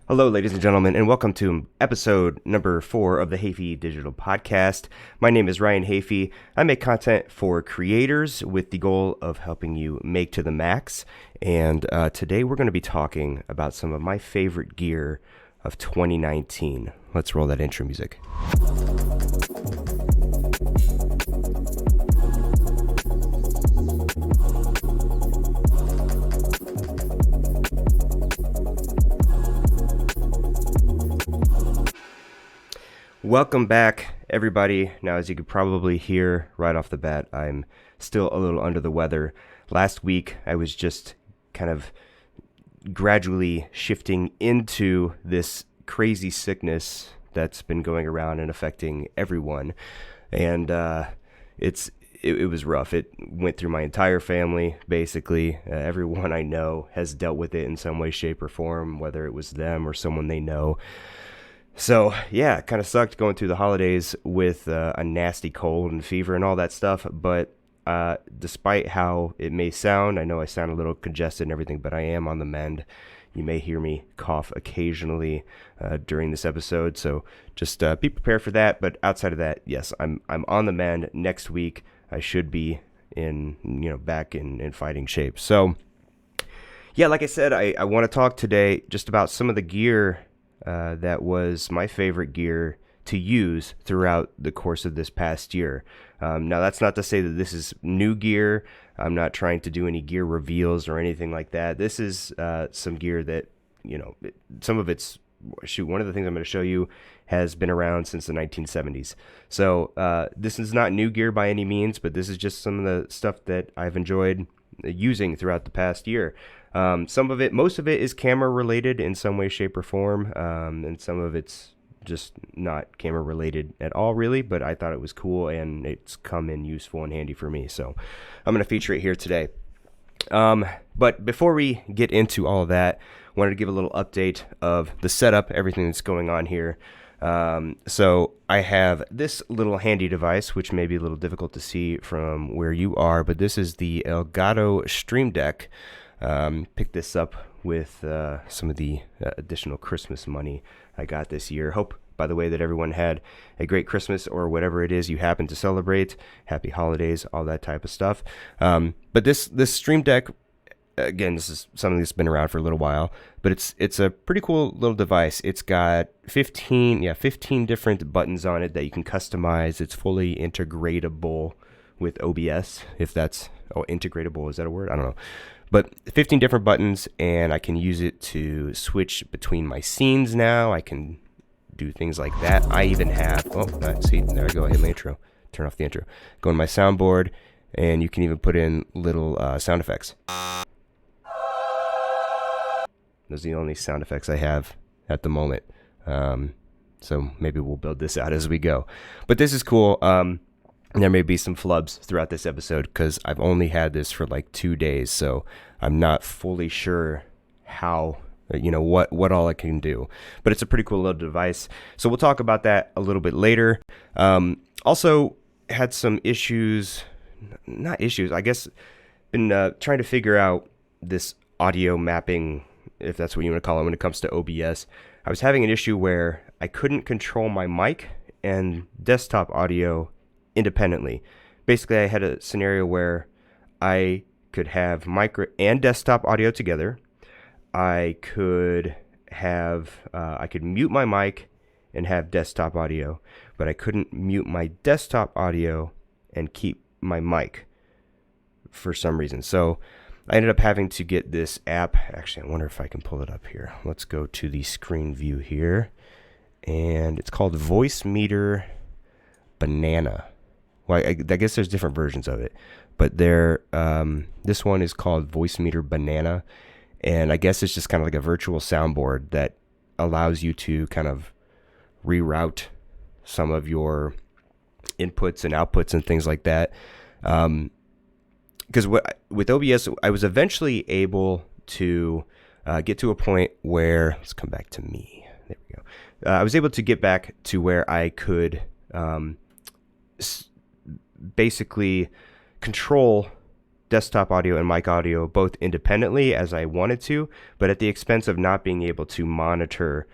Hello, ladies and gentlemen, and welcome to episode number 4 of the Hafey Digital Podcast. My name is Ryan Hafey. I make content for creators with the goal of helping you make to the max. And today we're going to be talking about some of my favorite gear of 2019. Let's roll that intro music. Welcome back, everybody. Now, as you could probably hear right off the bat, I'm still a little under the weather. Last week, I was just kind of gradually shifting into this crazy sickness that's been going around and affecting everyone. And it was rough. It went through my entire family, basically. Everyone I know has dealt with it in some way, shape, or form, whether it was them or someone they know. So, yeah, it kind of sucked going through the holidays with a nasty cold and fever and all that stuff. But despite how it may sound, I know I sound a little congested and everything, but I am on the mend. You may hear me cough occasionally during this episode, so just be prepared for that. But outside of that, yes, I'm on the mend. Next week, I should be back in fighting shape. So, yeah, like I said, I want to talk today just about some of the gear that was my favorite gear to use throughout the course of this past year. Now, that's not to say that this is new gear. I'm not trying to do any gear reveals or anything like that. This is some gear that, some of it's, one of the things I'm going to show you has been around since the 1970s. So this is not new gear by any means, but this is just some of the stuff that I've enjoyed using throughout the past year. Most of it is camera related in some way, shape, or form, and some of it's just not camera related at all, really, but I thought it was cool and it's come in useful and handy for me, so I'm going to feature it here today. But before we get into all of that, I wanted to give a little update of the setup, everything that's going on here. So I have this little handy device, which may be a little difficult to see from where you are, but this is the Elgato Stream Deck. Picked this up with some of the additional Christmas money I got this year. Hope, by the way, that everyone had a great Christmas or whatever it is you happen to celebrate. Happy holidays, all that type of stuff. But this Stream Deck, again, this is something that's been around for a little while, but it's a pretty cool little device. It's got 15 different buttons on it that you can customize. It's fully integratable with OBS, if that's integratable, is that a word? I don't know. But 15 different buttons, and I can use it to switch between my scenes now. I can do things like that. I even have, see, there I go, I hit my intro. Turn off the intro. Go to my soundboard, and you can even put in little sound effects. Those are the only sound effects I have at the moment. So maybe we'll build this out as we go. But this is cool. There may be some flubs throughout this episode because I've only had this for like 2 days, so I'm not fully sure how, what all it can do. But it's a pretty cool little device, so we'll talk about that a little bit later. Also had some I guess, been trying to figure out this audio mapping, if that's what you want to call it, when it comes to OBS. I was having an issue where I couldn't control my mic and desktop audio independently. Basically, I had a scenario where I could have micro and desktop audio together. I could mute my mic and have desktop audio, but I couldn't mute my desktop audio and keep my mic for some reason. So I ended up having to get this app. Actually, I wonder if I can pull it up here. Let's go to the screen view here, and it's called Voice Meter Banana. Well, I guess there's different versions of it, but this one is called Voice Meter Banana, and I guess it's just kind of like a virtual soundboard that allows you to kind of reroute some of your inputs and outputs and things like that. Because with OBS, I was eventually able to get to a point where, let's come back to me. There we go. I was able to get back to where I could basically control desktop audio and mic audio both independently as I wanted to, but at the expense of not being able to monitor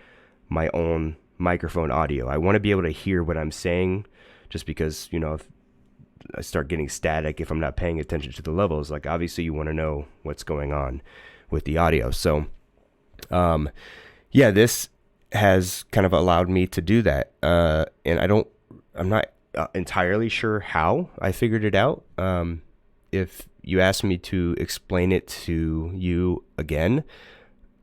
my own microphone audio. I want to be able to hear what I'm saying, just because, if I start getting static, if I'm not paying attention to the levels, like obviously you want to know what's going on with the audio. So, this has kind of allowed me to do that. And I'm not entirely sure how I figured it out. If you ask me to explain it to you again,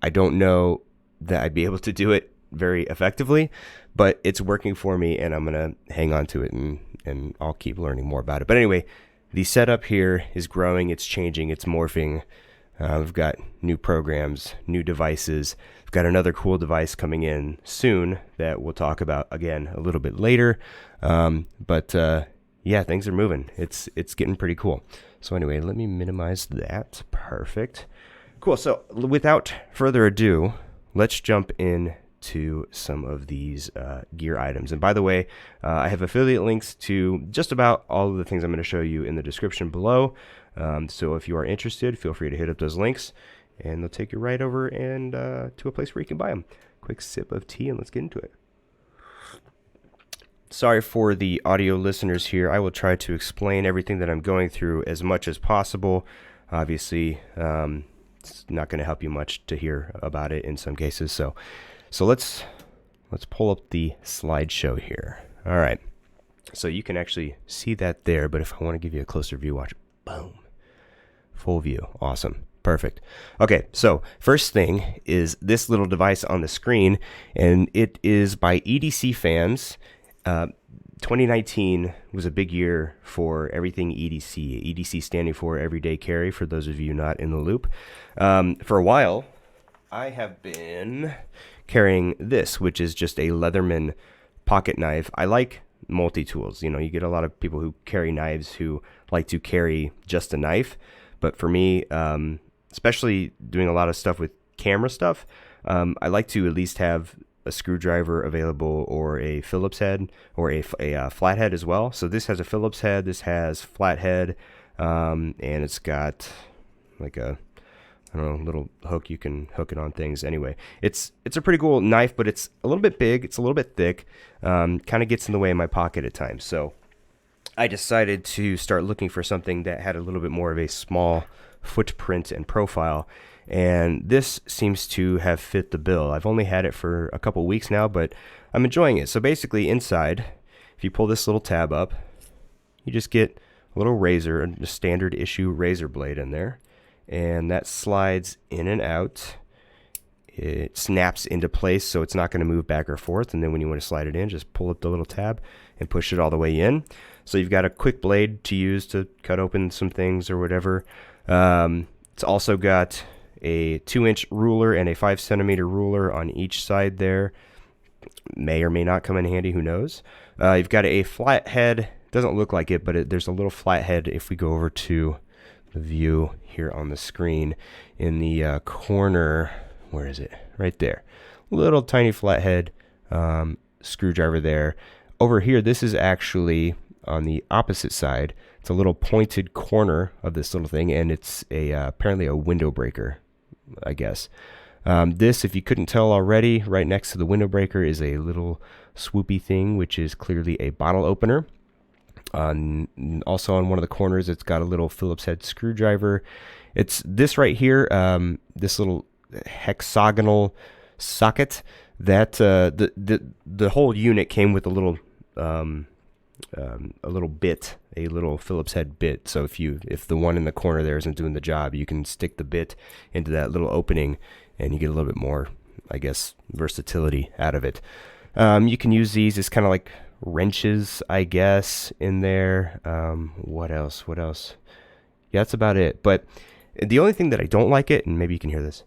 I don't know that I'd be able to do it very effectively, but it's working for me, and I'm going to hang on to it, and I'll keep learning more about it. But anyway, the setup here is growing, it's changing, it's morphing. We've got new programs, new devices. We've got another cool device coming in soon that we'll talk about again a little bit later. But things are moving. It's getting pretty cool. So anyway, let me minimize that. Perfect. Cool. So without further ado, let's jump into some of these gear items. And by the way, I have affiliate links to just about all of the things I'm going to show you in the description below. So if you are interested, feel free to hit up those links, and they'll take you right over and to a place where you can buy them. Quick sip of tea, and let's get into it. Sorry for the audio listeners here. I will try to explain everything that I'm going through as much as possible. Obviously, it's not going to help you much to hear about it in some cases. So let's pull up the slideshow here. All right. So you can actually see that there, but if I want to give you a closer view, watch. Boom. Full view. Awesome. Perfect. Okay, so first thing is this little device on the screen, and it is by EDC fans. 2019 was a big year for everything EDC. EDC standing for Everyday Carry, for those of you not in the loop. For a while, I have been carrying this, which is just a Leatherman pocket knife. I like multi-tools. You get a lot of people who carry knives who like to carry just a knife. But for me, especially doing a lot of stuff with camera stuff, I like to at least have a screwdriver available, or a Phillips head, or a flathead as well. So this has a Phillips head, this has flathead, and it's got like a little hook you can hook it on things. Anyway, it's a pretty cool knife, but it's a little bit big, it's a little bit thick, kind of gets in the way of my pocket at times. So I decided to start looking for something that had a little bit more of a small footprint and profile, and this seems to have fit the bill. I've only had it for a couple weeks now, but I'm enjoying it. So basically inside, if you pull this little tab up, you just get a little razor, a standard issue razor blade in there, and that slides in and out. It snaps into place, so it's not going to move back or forth, and then when you want to slide it in, just pull up the little tab and push it all the way in. So you've got a quick blade to use to cut open some things or whatever. It's also got a 2-inch ruler and a 5-centimeter ruler on each side there. May or may not come in handy, who knows. You've got a flathead. Doesn't look like it, but there's a little flathead if we go over to the view here on the screen in the corner. Where is it? Right there. Little tiny flathead screwdriver there. Over here, this is actually on the opposite side. It's a little pointed corner of this little thing, and it's apparently a window breaker, I guess. This, if you couldn't tell already, right next to the window breaker is a little swoopy thing, which is clearly a bottle opener. Also on one of the corners, it's got a little Phillips head screwdriver. It's this right here, this little hexagonal socket that the whole unit came with a little bit, a little Phillips head bit. So if the one in the corner there isn't doing the job, you can stick the bit into that little opening, and you get a little bit more, I guess, versatility out of it. You can use these as kind of like wrenches, I guess, in there. What else? Yeah, that's about it. But the only thing that I don't like it, and maybe you can hear this,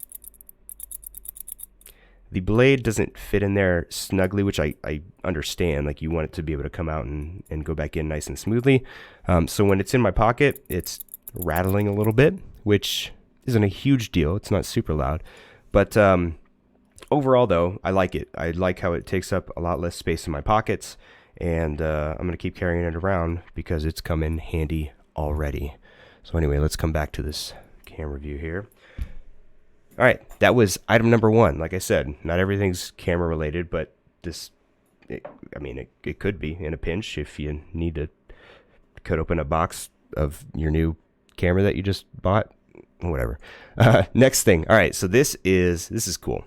the blade doesn't fit in there snugly, which I understand. Like, you want it to be able to come out and go back in nice and smoothly. So when it's in my pocket, it's rattling a little bit, which isn't a huge deal. It's not super loud. But overall, though, I like it. I like how it takes up a lot less space in my pockets. And I'm going to keep carrying it around because it's come in handy already. So anyway, let's come back to this camera view here. All right, that was item number 1. Like I said, not everything's camera related, but it could be in a pinch if you need to cut open a box of your new camera that you just bought, whatever. Next thing. All right, so this is cool.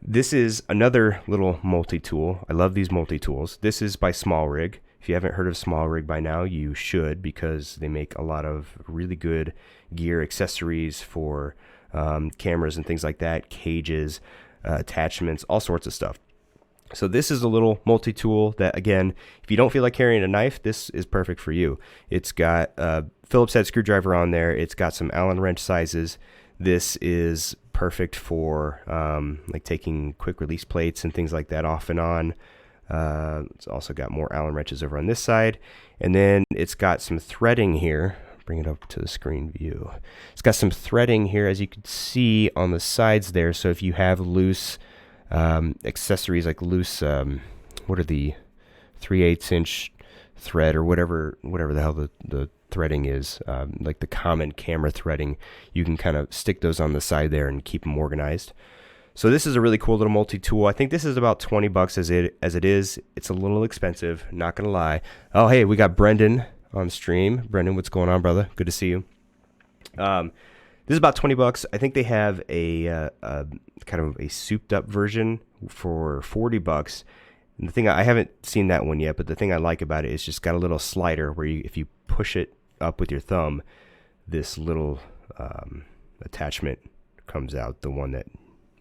This is another little multi-tool. I love these multi-tools. This is by Small Rig. If you haven't heard of Small Rig by now, you should, because they make a lot of really good gear, accessories for cameras and things like that, cages, attachments, all sorts of stuff. So this is a little multi-tool that, again, if you don't feel like carrying a knife, this is perfect for you. It's got a Phillips head screwdriver on there. It's got some Allen wrench sizes. This is perfect for like taking quick release plates and things like that off and on. It's also got more Allen wrenches over on this side. And then it's got some threading here. Bring it up to the screen view. It's got some threading here, as you can see on the sides there. So if you have loose accessories, like loose, what are the 3/8 inch thread or whatever the hell the threading is, like the common camera threading, you can kind of stick those on the side there and keep them organized. So this is a really cool little multi-tool. I think this is about $20 as it is. It's a little expensive, not gonna lie. Oh, hey, we got Brendan on stream. Brendan, what's going on, brother? Good to see you. This is about $20. I think they have a kind of a souped up version for $40. And the thing, I haven't seen that one yet, but the thing I like about it is just got a little slider where if you push it up with your thumb, this little attachment comes out, the one that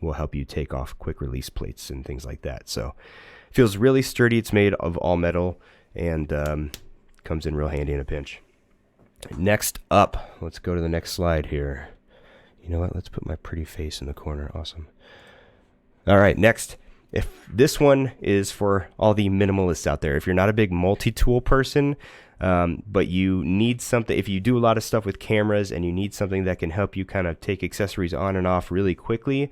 will help you take off quick release plates and things like that. So it feels really sturdy. It's made of all metal and comes in real handy in a pinch. Next up, let's go to the next slide here. You know what? Let's put my pretty face in the corner. Awesome. All right, next. If this one is for all the minimalists out there, if you're not a big multi-tool person, but you need something, if you do a lot of stuff with cameras and you need something that can help you kind of take accessories on and off really quickly,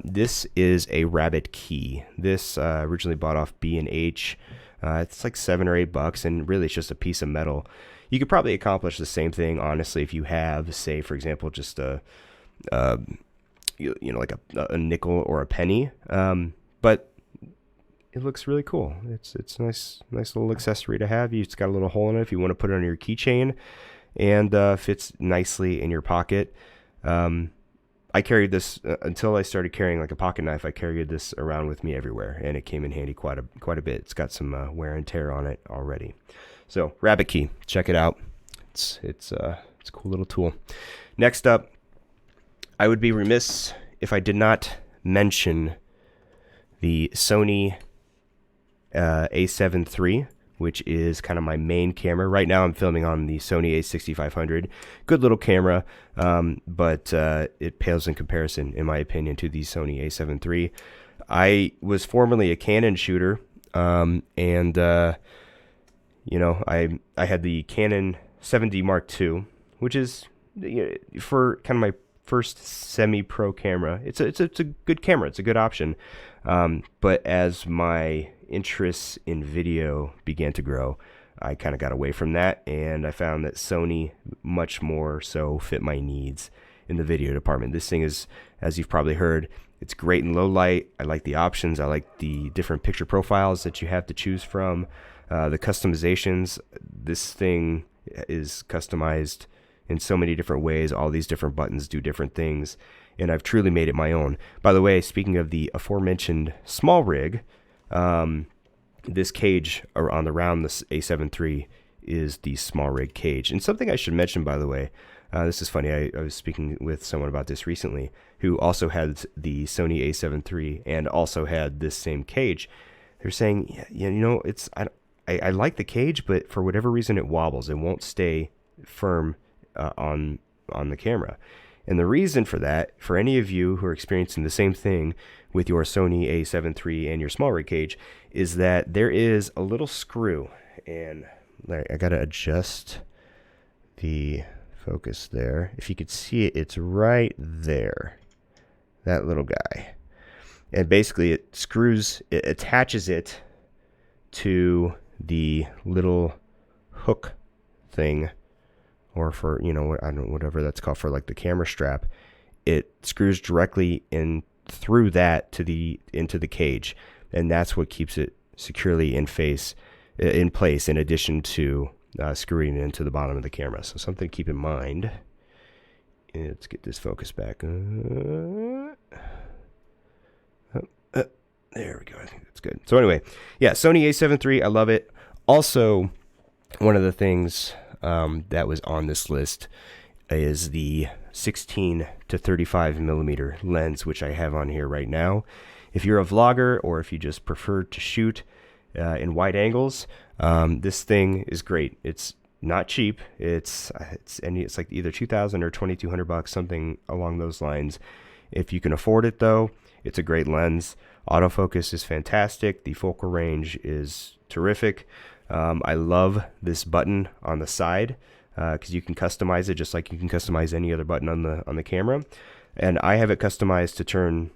this is a Rabbit key. This originally bought off B&H. It's like $7 or $8, and really it's just a piece of metal. You could probably accomplish the same thing, honestly, if you have, say, for example, just like a nickel or a penny. But it looks really cool. It's nice little accessory to have. It's got a little hole in it if you want to put it on your keychain, and fits nicely in your pocket. I carried this until I started carrying like a pocket knife. I carried this around with me everywhere, and it came in handy quite a bit. It's got some wear and tear on it already. So Rabbit key, check it out. It's a cool little tool. Next up, I would be remiss if I did not mention the Sony a7 III, which is kind of my main camera. Right now I'm filming on the Sony a6500. Good little camera, but it pales in comparison, in my opinion, to the Sony a7 III. I was formerly a Canon shooter, and I had the Canon 7D Mark II, which is for kind of my first semi-pro camera. It's a good camera. It's a good option. But as my interests in video began to grow, I kind of got away from that, and I found that Sony much more so fit my needs in the video department. This thing is, as you've probably heard, it's great in low light. I like the options. I like the different picture profiles that you have to choose from. The customizations. This thing is customized in so many different ways. All these different buttons do different things, and I've truly made it my own. By the way, speaking of the aforementioned Small Rig, this cage on the round, this A7 III, is the Small Rig cage. And something I should mention, by the way, this is funny, I was speaking with someone about this recently, who also had the Sony A7 III and also had this same cage. They're saying, I like the cage, but for whatever reason it wobbles. It won't stay firm on the camera. And the reason for that, for any of you who are experiencing the same thing with your Sony a7 III and your Small Rig cage, is that there is a little screw, and I gotta adjust the focus there. If you could see it, it's right there, that little guy. And basically it attaches it to the little hook thing or for, I don't know, whatever that's called, for like the camera strap, it screws directly in through that into the cage, and that's what keeps it securely in place, in addition to screwing it into the bottom of the camera. So something to keep in mind. Let's get this focus back. There we go. I think that's good. So anyway, yeah, Sony a7 III, I love it. Also, one of the things that was on this list is the 16 to 35 millimeter lens, which I have on here right now. If you're a vlogger, or if you just prefer to shoot in wide angles, this thing is great. It's not cheap. It's like either $2,000 or $2,200, something along those lines. If you can afford it, though, it's a great lens. Autofocus is fantastic. The focal range is terrific. I love this button on the side, because you can customize it just like you can customize any other button on the camera. And I have it customized to turn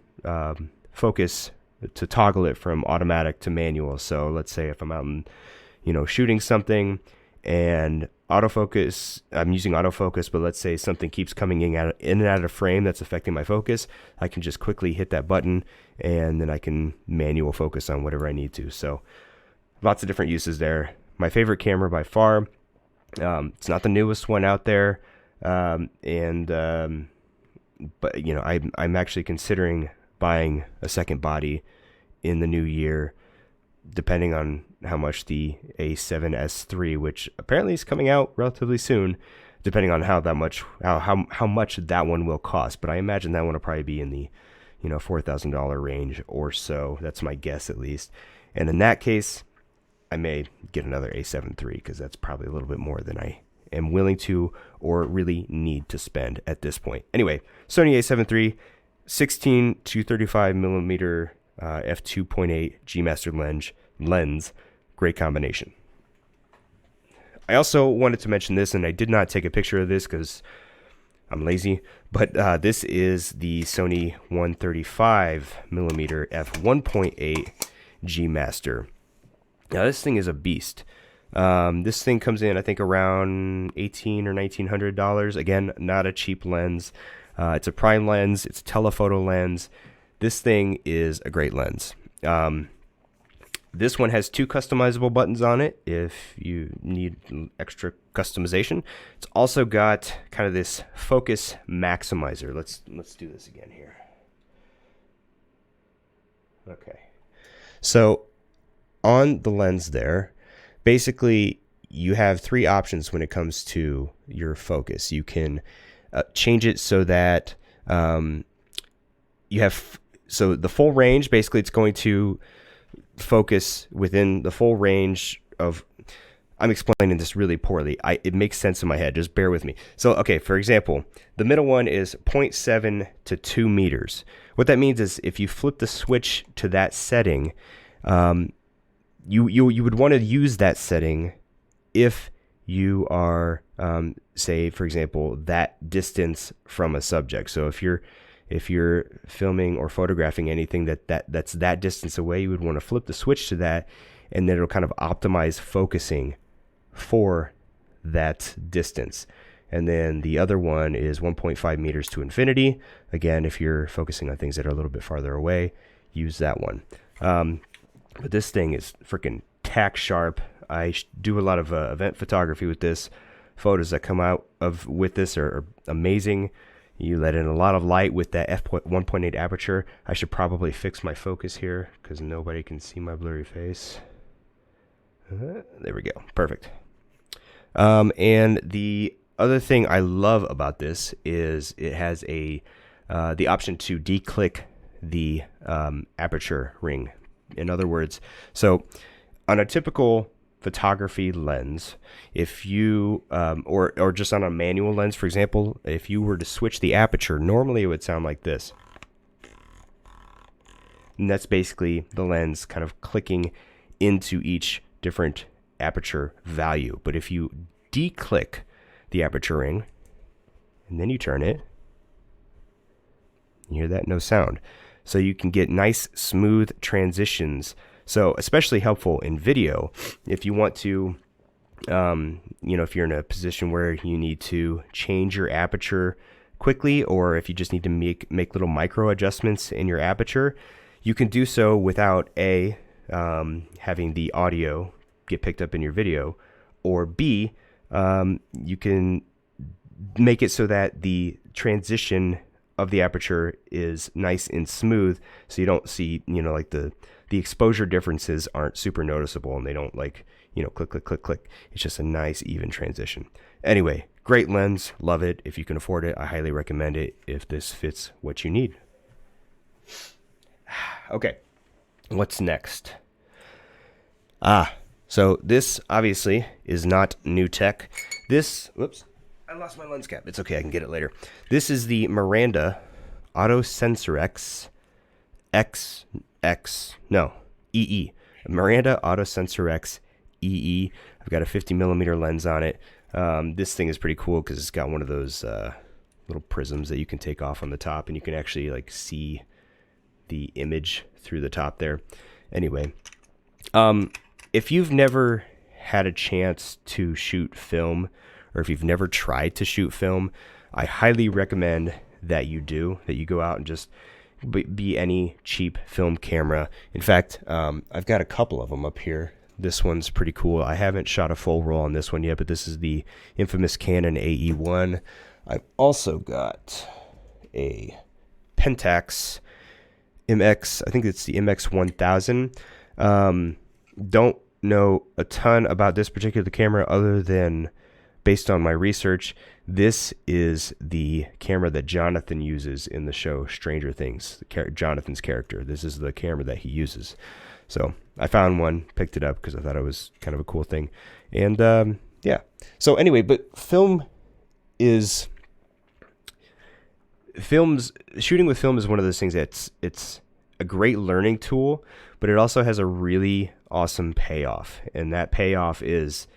focus, to toggle it from automatic to manual. So let's say if I'm out and shooting something, and autofocus, I'm using autofocus, but let's say something keeps coming in and out of frame that's affecting my focus, I can just quickly hit that button, and then I can manual focus on whatever I need to. So lots of different uses there. My favorite camera by far. It's not the newest one out there, but I'm actually considering buying a second body in the new year, depending on how much the A7S III, which apparently is coming out relatively soon, depending on how much that one will cost. But I imagine that one will probably be in the $4,000 range or so. That's my guess, at least. And in that case, I may get another A7 III, because that's probably a little bit more than I am willing to or really need to spend at this point. Anyway, Sony a7 III, 16 to 35 millimeter f2.8 G Master lens. Great combination. I also wanted to mention this, and I did not take a picture of this because I'm lazy, but this is the Sony 135 millimeter f1.8 G Master. Now this thing is a beast. This thing comes in, I think, around $1,800 or $1,900. Again, not a cheap lens. It's a prime lens. It's a telephoto lens. This thing is a great lens. This one has 2 customizable buttons on it if you need extra customization. It's also got kind of this focus maximizer. Let's do this again here. Okay. So on the lens there, basically you have 3 options when it comes to your focus. You can change it so that you have, so the full range, basically it's going to focus within the full range of, I'm explaining this really poorly. It makes sense in my head. Just bear with me. So, okay, for example, the middle one is 0.7 to 2 meters. What that means is if you flip the switch to that setting, you would want to use that setting if you are, say, for example, that distance from a subject. So if you're filming or photographing anything that's that distance away, you would want to flip the switch to that, and then it'll kind of optimize focusing for that distance. And then the other one is 1.5 meters to infinity. Again, if you're focusing on things that are a little bit farther away, use that one. But this thing is freaking tack sharp. I do a lot of event photography with this. Photos that come out with this are amazing. You let in a lot of light with that f1.8 aperture. I should probably fix my focus here because nobody can see my blurry face. There we go. Perfect. And the other thing I love about this is it has the option to declick the aperture ring. In other words, so on a typical photography lens, if you or just on a manual lens, for example, if you were to switch the aperture, normally it would sound like this. And that's basically the lens kind of clicking into each different aperture value. But if you declick the aperture ring and then you turn it, you hear that? No sound. So you can get nice smooth transitions. So especially helpful in video if you want to If you're in a position where you need to change your aperture quickly, or if you just need to make little micro adjustments in your aperture, you can do so without having the audio get picked up in your video, or B, you can make it so that the transition of the aperture is nice and smooth, so you don't see, like the exposure differences aren't super noticeable, and they don't click, click, click, click. It's just a nice, even transition. Anyway, great lens. Love it. If you can afford it, I highly recommend it if this fits what you need. Okay, what's next? So this obviously is not new tech. Whoops, I lost my lens cap. It's okay, I can get it later. This is the Miranda Auto Sensor EE. Miranda Auto Sensor X EE. I've got a 50 millimeter lens on it. This thing is pretty cool because it's got one of those little prisms that you can take off on the top, and you can actually see the image through the top there. Anyway, if you've never had a chance to shoot film, or if you've never tried to shoot film, I highly recommend that you go out and just be any cheap film camera. In fact, I've got a couple of them up here. This one's pretty cool. I haven't shot a full roll on this one yet, but this is the infamous Canon AE1. I've also got a Pentax MX. I think it's the MX 1000. Don't know a ton about this particular camera other than based on my research. This is the camera that Jonathan uses in the show Stranger Things. Jonathan's character. This is the camera that he uses. So I found one, picked it up because I thought it was kind of a cool thing. And yeah. So anyway, but shooting with film is one of those things that's it's a great learning tool, but it also has a really awesome payoff. And that payoff is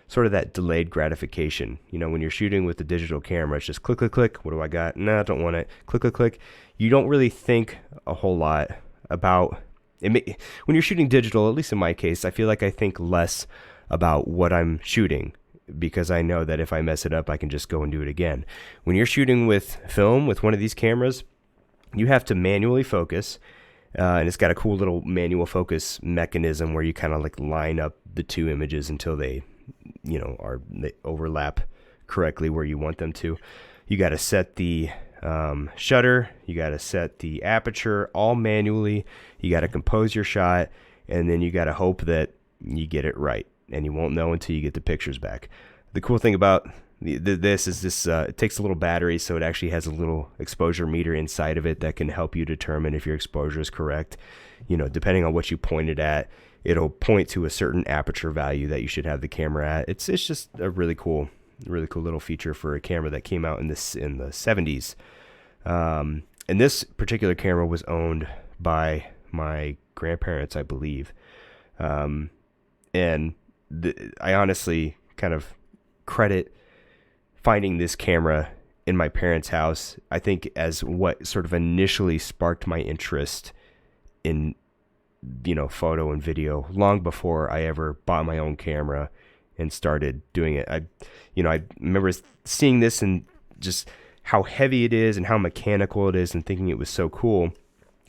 sort of that delayed gratification. When you're shooting with the digital camera, it's just click, click, click. What do I got? No, I don't want it. Click, click, click. You don't really think a whole lot about it. When you're shooting digital, at least in my case, I feel like I think less about what I'm shooting because I know that if I mess it up, I can just go and do it again. When you're shooting with film, with one of these cameras, you have to manually focus. And it's got a cool little manual focus mechanism where you kind of line up the two images until they overlap correctly where you want them to. You got to set the shutter, you got to set the aperture all manually, you got to compose your shot, and then you got to hope that you get it right, and you won't know until you get the pictures back. The cool thing about this is it takes a little battery, so it actually has a little exposure meter inside of it that can help you determine if your exposure is correct. Depending on what you point it at, it'll point to a certain aperture value that you should have the camera at. It's just a really cool little feature for a camera that came out in the 70s. And this particular camera was owned by my grandparents, I believe. And I honestly kind of credit finding this camera in my parents' house, I think, as what sort of initially sparked my interest in photo and video long before I ever bought my own camera and started doing it. I remember seeing this and just how heavy it is and how mechanical it is and thinking it was so cool.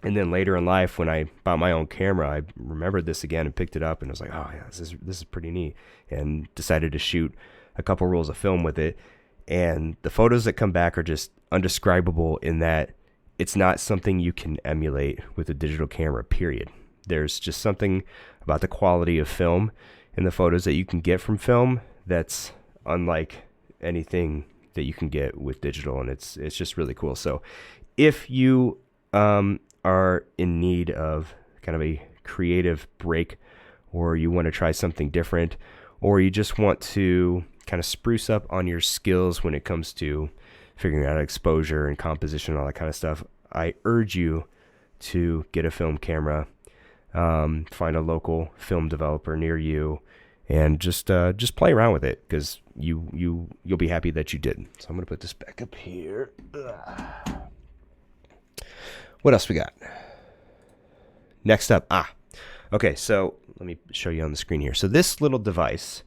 And then later in life, when I bought my own camera, I remembered this again and picked it up and was like, oh yeah, this is pretty neat, and decided to shoot a couple rolls of film with it. And the photos that come back are just undescribable in that it's not something you can emulate with a digital camera, period. There's just something about the quality of film and the photos that you can get from film that's unlike anything that you can get with digital, and it's just really cool. So if you are in need of kind of a creative break, or you want to try something different, or you just want to kind of spruce up on your skills when it comes to figuring out exposure and composition and all that kind of stuff, I urge you to get a film camera, find a local film developer near you, and just play around with it, because you'll be happy that you did. So I'm gonna put this back up here. What else we got? Next up, okay, so let me show you on the screen here. So this little device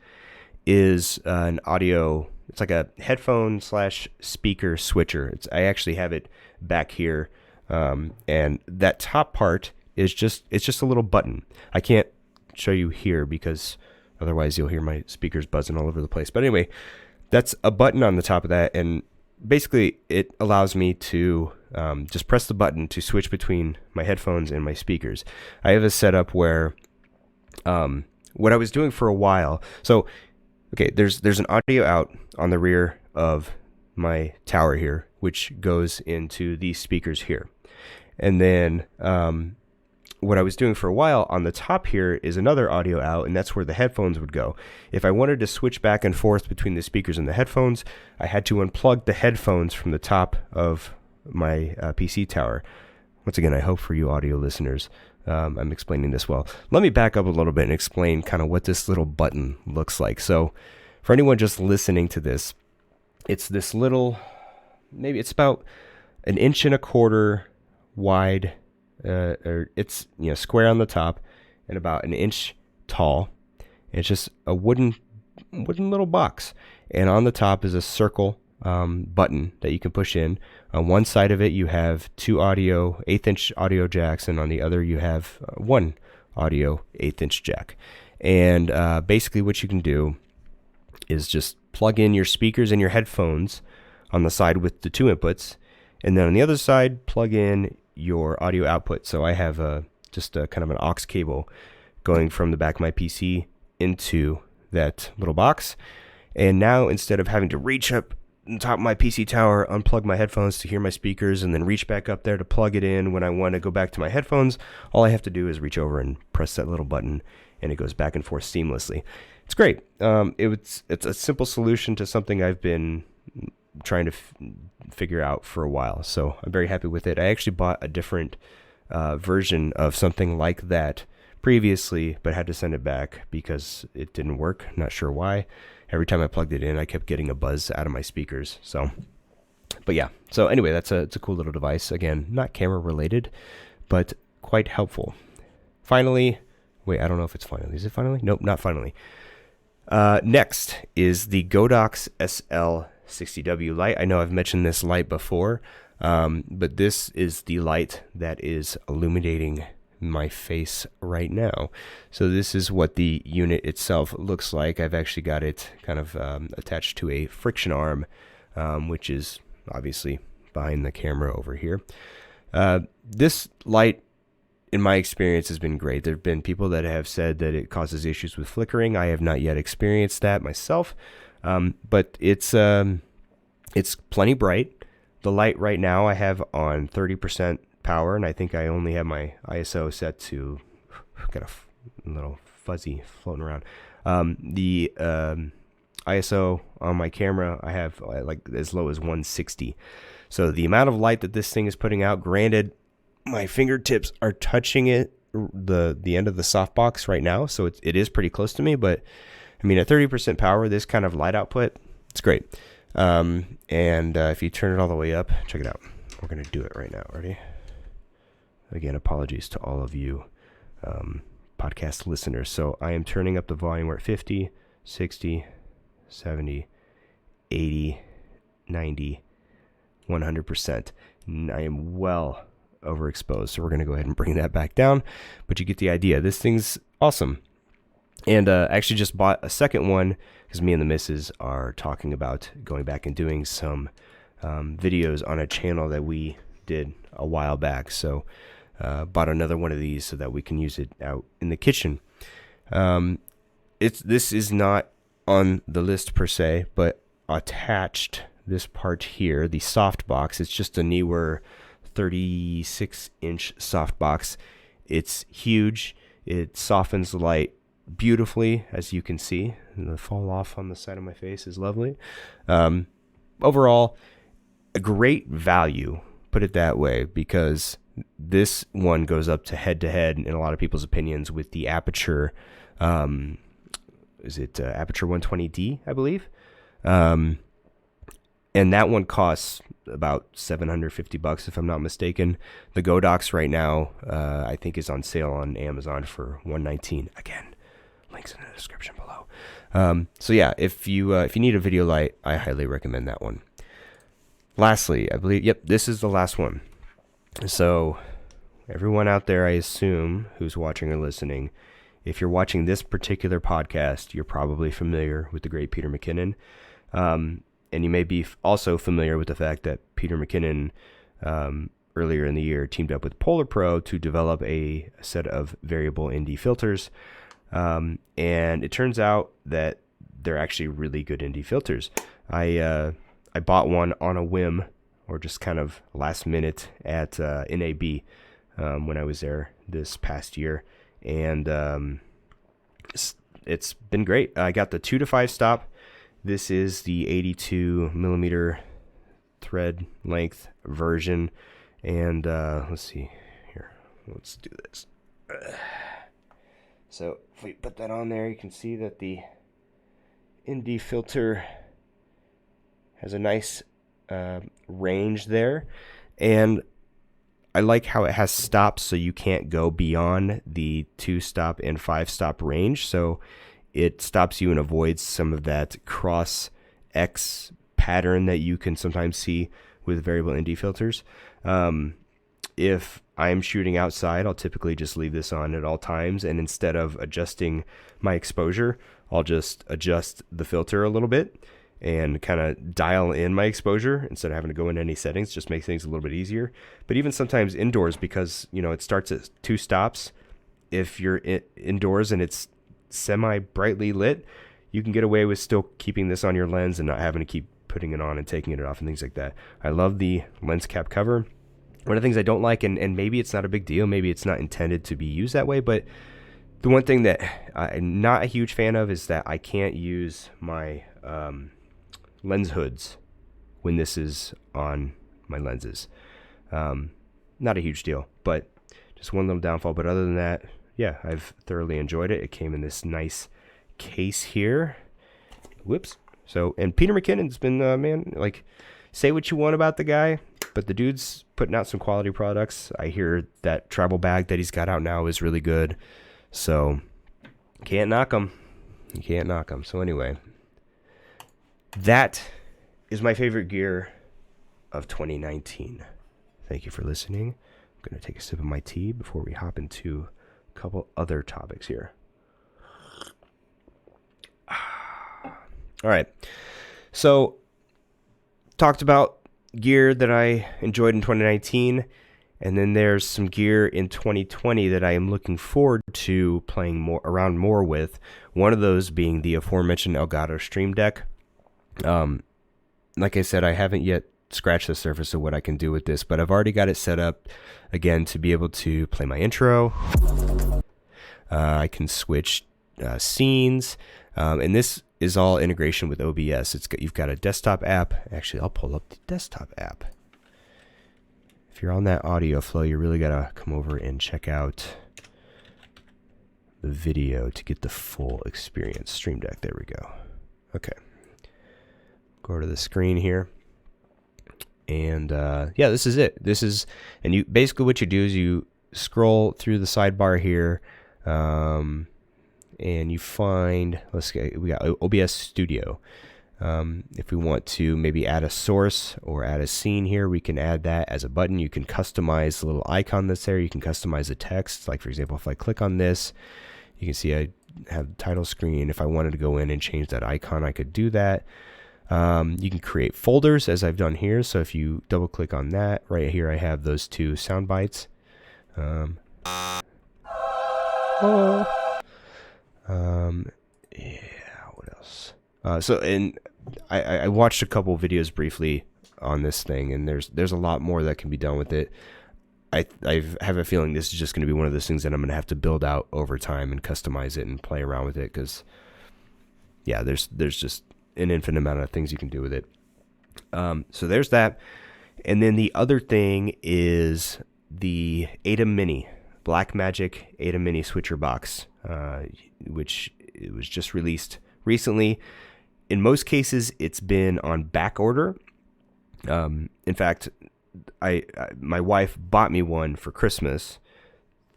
is an audio. It's like a headphone slash speaker switcher. I actually have it back here, and that top part is just a little button. I can't show you here because otherwise you'll hear my speakers buzzing all over the place. But anyway, that's a button on the top of that, and basically it allows me to just press the button to switch between my headphones and my speakers. I have a setup where what I was doing for a while. So, okay, there's an audio out on the rear of my tower here, which goes into these speakers here. And then what I was doing for a while on the top here is another audio out, and that's where the headphones would go. If I wanted to switch back and forth between the speakers and the headphones, I had to unplug the headphones from the top of my PC tower. Once again, I hope for you audio listeners, I'm explaining this well. Let me back up a little bit and explain kind of what this little button looks like. So for anyone just listening to this, it's this little, maybe it's about 1.25 inches wide, or it's square on the top and about 1 inch tall. And it's just a wooden little box, and on the top is a circle button that you can push in. On one side of it you have 2 1/8-inch audio jacks, and on the other you have one audio 1/8-inch jack. And basically what you can do is just plug in your speakers and your headphones on the side with the 2 inputs, and then on the other side plug in your audio output. So I have just a kind of an aux cable going from the back of my PC into that little box. And now instead of having to reach up on top of my PC tower, unplug my headphones to hear my speakers, and then reach back up there to plug it in when I want to go back to my headphones, all I have to do is reach over and press that little button, and it goes back and forth seamlessly. It's great. It's a simple solution to something I've been trying to figure out for a while, so I'm very happy with it. I actually bought a different version of something like that previously, but had to send it back because it didn't work. Not sure why. Every time I plugged it in, I kept getting a buzz out of my speakers. So, but yeah. So anyway, it's a cool little device. Again, not camera related, but quite helpful. Finally, wait, I don't know if it's finally. Is it finally? Nope, not finally. Next is the Godox SL60W light. I know I've mentioned this light before, but this is the light that is illuminating my face right now. So this is what the unit itself looks like. I've actually got it kind of attached to a friction arm, which is obviously behind the camera over here. This light, in my experience, has been great. There have been people that have said that it causes issues with flickering. I have not yet experienced that myself, but it's plenty bright. The light right now I have on 30% power, and I think I only have my ISO set to, got a little fuzzy floating around. The ISO on my camera I have like as low as 160. So the amount of light that this thing is putting out, granted, my fingertips are touching it, the end of the softbox right now, so it is pretty close to me. But I mean, at 30% power, this kind of light output, it's great. And if you turn it all the way up, check it out. We're gonna do it right now. Ready? Again, apologies to all of you podcast listeners. So I am turning up the volume. We're at 50, 60, 70, 80, 90, 100%. I am well overexposed, so we're going to go ahead and bring that back down. But you get the idea. This thing's awesome. And I actually just bought a second one because me and the missus are talking about going back and doing some videos on a channel that we did a while back. So bought another one of these so that we can use it out in the kitchen. This is not on the list per se, but attached this part here, the softbox, it's just a newer 36-inch softbox. It's huge. It softens the light beautifully, as you can see. And the fall off on the side of my face is lovely. Overall, a great value, put it that way, because this one goes up to head in a lot of people's opinions with the Aperture. Is it Aperture 120D, I believe? And that one costs about $750 if I'm not mistaken. The Godox right now, I think, is on sale on Amazon for $119. Again, Links in the description below. So yeah, if you need a video light, I highly recommend that one. Lastly, I believe, yep, this is the last one. So everyone out there, I assume, who's watching or listening, if you're watching this particular podcast, you're probably familiar with the great Peter McKinnon. And you may be also familiar with the fact that Peter McKinnon, earlier in the year, teamed up with Polar Pro to develop a set of variable ND filters. And it turns out that they're actually really good ND filters. I bought one on a whim, or just kind of last minute at NAB when I was there this past year. And it's been great. I got the 2 to 5 stop. This is the 82 millimeter thread length version. And let's see here. Let's do this. So if we put that on there, you can see that the ND filter has a nice range there. And I like how it has stops, so you can't go beyond the 2 stop and 5 stop range. So it stops you and avoids some of that cross X pattern that you can sometimes see with variable ND filters. If I'm shooting outside, I'll typically just leave this on at all times. And instead of adjusting my exposure, I'll just adjust the filter a little bit and kind of dial in my exposure instead of having to go into any settings. Just makes things a little bit easier. But even sometimes indoors, because it starts at 2 stops, if you're indoors and it's semi brightly lit, you can get away with still keeping this on your lens and not having to keep putting it on and taking it off and things like that. I love the lens cap cover. One of the things I don't like, and maybe it's not a big deal, maybe it's not intended to be used that way, but the one thing that I'm not a huge fan of is that I can't use my lens hoods when this is on my lenses. Not a huge deal, but just one little downfall. But other than that, yeah, I've thoroughly enjoyed it. It came in this nice case here. Whoops. So, and Peter McKinnon's been, man, like, say what you want about the guy, but the dude's putting out some quality products. I hear that travel bag that he's got out now is really good. So, can't knock him. You can't knock him. So anyway, that is my favorite gear of 2019. Thank you for listening. I'm going to take a sip of my tea before we hop into a couple other topics here. All right. So, talked about gear that I enjoyed in 2019, and then there's some gear in 2020 that I am looking forward to playing around more with. One of those being the aforementioned Elgato Stream Deck. Like I said, I haven't yet scratched the surface of what I can do with this, but I've already got it set up again to be able to play my intro. I can switch scenes, and this is all integration with OBS. You've got a desktop app. Actually, I'll pull up the desktop app. If you're on that audio flow, you really gotta come over and check out the video to get the full experience. Stream Deck, there we go. Okay. Go to the screen here. And yeah, this is it. And you basically what you do is you scroll through the sidebar here, and you find, we got OBS Studio. If we want to maybe add a source or add a scene here, we can add that as a button. You can customize the little icon that's there. You can customize the text. Like, for example, if I click on this, you can see I have the title screen. If I wanted to go in and change that icon, I could do that. You can create folders, as I've done here. So if you double click on that, right here I have those 2 sound bites. Yeah, what else? And I watched a couple videos briefly on this thing, and there's a lot more that can be done with it. I have a feeling this is just going to be one of those things that I'm going to have to build out over time and customize it and play around with it, because yeah, there's just an infinite amount of things you can do with it. So there's that. And then the other thing is the ATEM Mini, Blackmagic ATEM Mini switcher box, which it was just released recently. In most cases, it's been on back order. In fact, my wife bought me one for Christmas,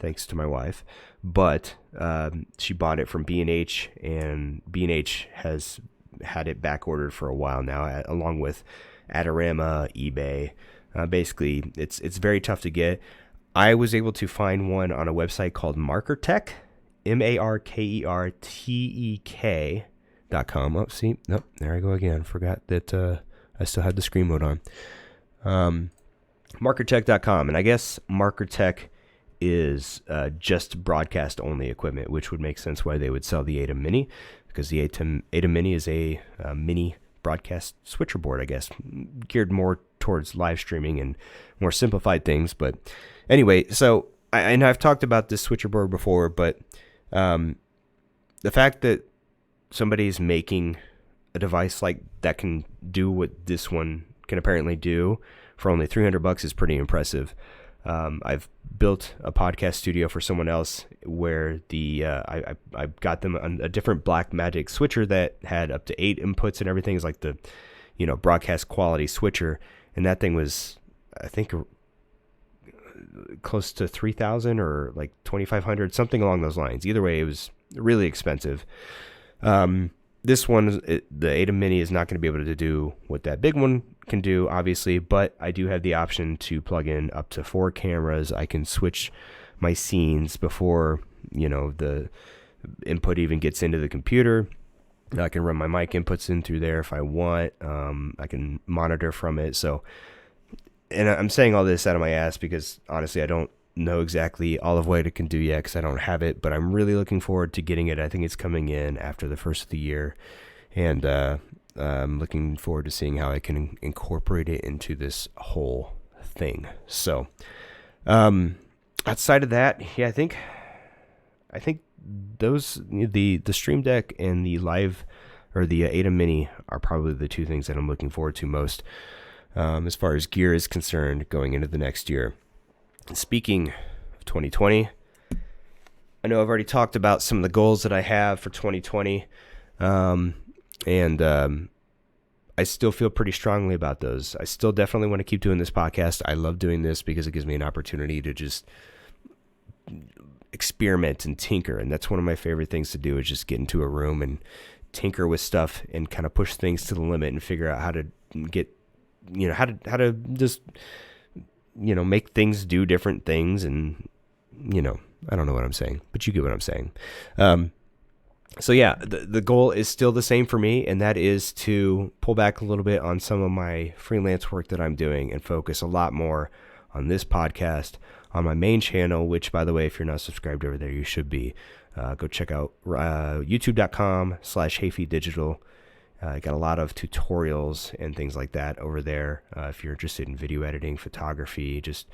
thanks to my wife, but she bought it from B&H, and B&H has had it back ordered for a while now, along with Adorama, eBay. Basically, it's very tough to get. I was able to find one on a website called MarkerTech, MarkerTek.com. Oh, see, nope, there I go again. Forgot that I still had the screen mode on. MarkerTech.com, and I guess MarkerTech is just broadcast only equipment, which would make sense why they would sell the ATEM Mini, because the ATEM Mini is a mini broadcast switcher board, I guess, geared more towards live streaming and more simplified things. But anyway, so I've talked about this switcher board before, but the fact that somebody's making a device like that can do what this one can apparently do for only $300 is pretty impressive. I've built a podcast studio for someone else where I got them a different Blackmagic switcher that had up to 8 inputs and everything. Is like the broadcast quality switcher, and that thing was, I think, close to 3,000 or like 2,500, something along those lines. Either way, it was really expensive. This one, the ATEM Mini, is not going to be able to do what that big one can do, obviously, but I do have the option to plug in up to 4 cameras. I can switch my scenes before, the input even gets into the computer. I can run my mic inputs in through there if I want. I can monitor from it. So, and I'm saying all this out of my ass because, honestly, I don't know exactly all of what it can do yet because I don't have it, but I'm really looking forward to getting it. I think it's coming in after the first of the year, and I'm looking forward to seeing how I can incorporate it into this whole thing. So outside of that, yeah, I think those, the Stream Deck and the Live, or the ATEM Mini, are probably the two things that I'm looking forward to most as far as gear is concerned going into the next year. Speaking of 2020, I know I've already talked about some of the goals that I have for 2020, and I still feel pretty strongly about those. I still definitely want to keep doing this podcast. I love doing this because it gives me an opportunity to just experiment and tinker, and that's one of my favorite things to do, is just get into a room and tinker with stuff and kind of push things to the limit and figure out how to get, how to just make things do different things. And, I don't know what I'm saying, but you get what I'm saying. So yeah, the goal is still the same for me, and that is to pull back a little bit on some of my freelance work that I'm doing and focus a lot more on this podcast, on my main channel, which, by the way, if you're not subscribed over there, you should be. Go check out youtube.com/Hafey Digital. I got a lot of tutorials and things like that over there. If you're interested in video editing, photography, just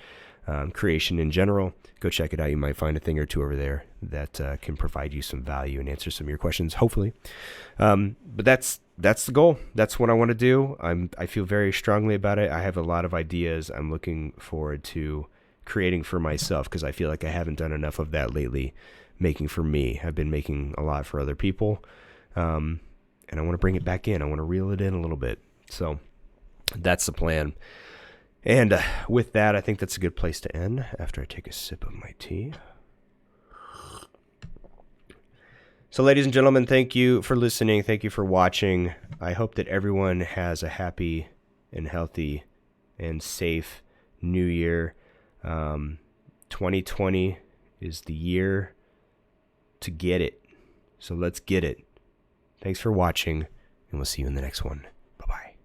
creation in general, go check it out. You might find a thing or two over there that can provide you some value and answer some of your questions, hopefully. But that's the goal. That's what I want to do. I feel very strongly about it. I have a lot of ideas I'm looking forward to creating for myself, because I feel like I haven't done enough of that lately, making for me. I've been making a lot for other people. And I want to bring it back in. I want to reel it in a little bit. So that's the plan. And with that, I think that's a good place to end after I take a sip of my tea. So, ladies and gentlemen, thank you for listening. Thank you for watching. I hope that everyone has a happy and healthy and safe new year. 2020 is the year to get it. So let's get it. Thanks for watching, and we'll see you in the next one. Bye-bye.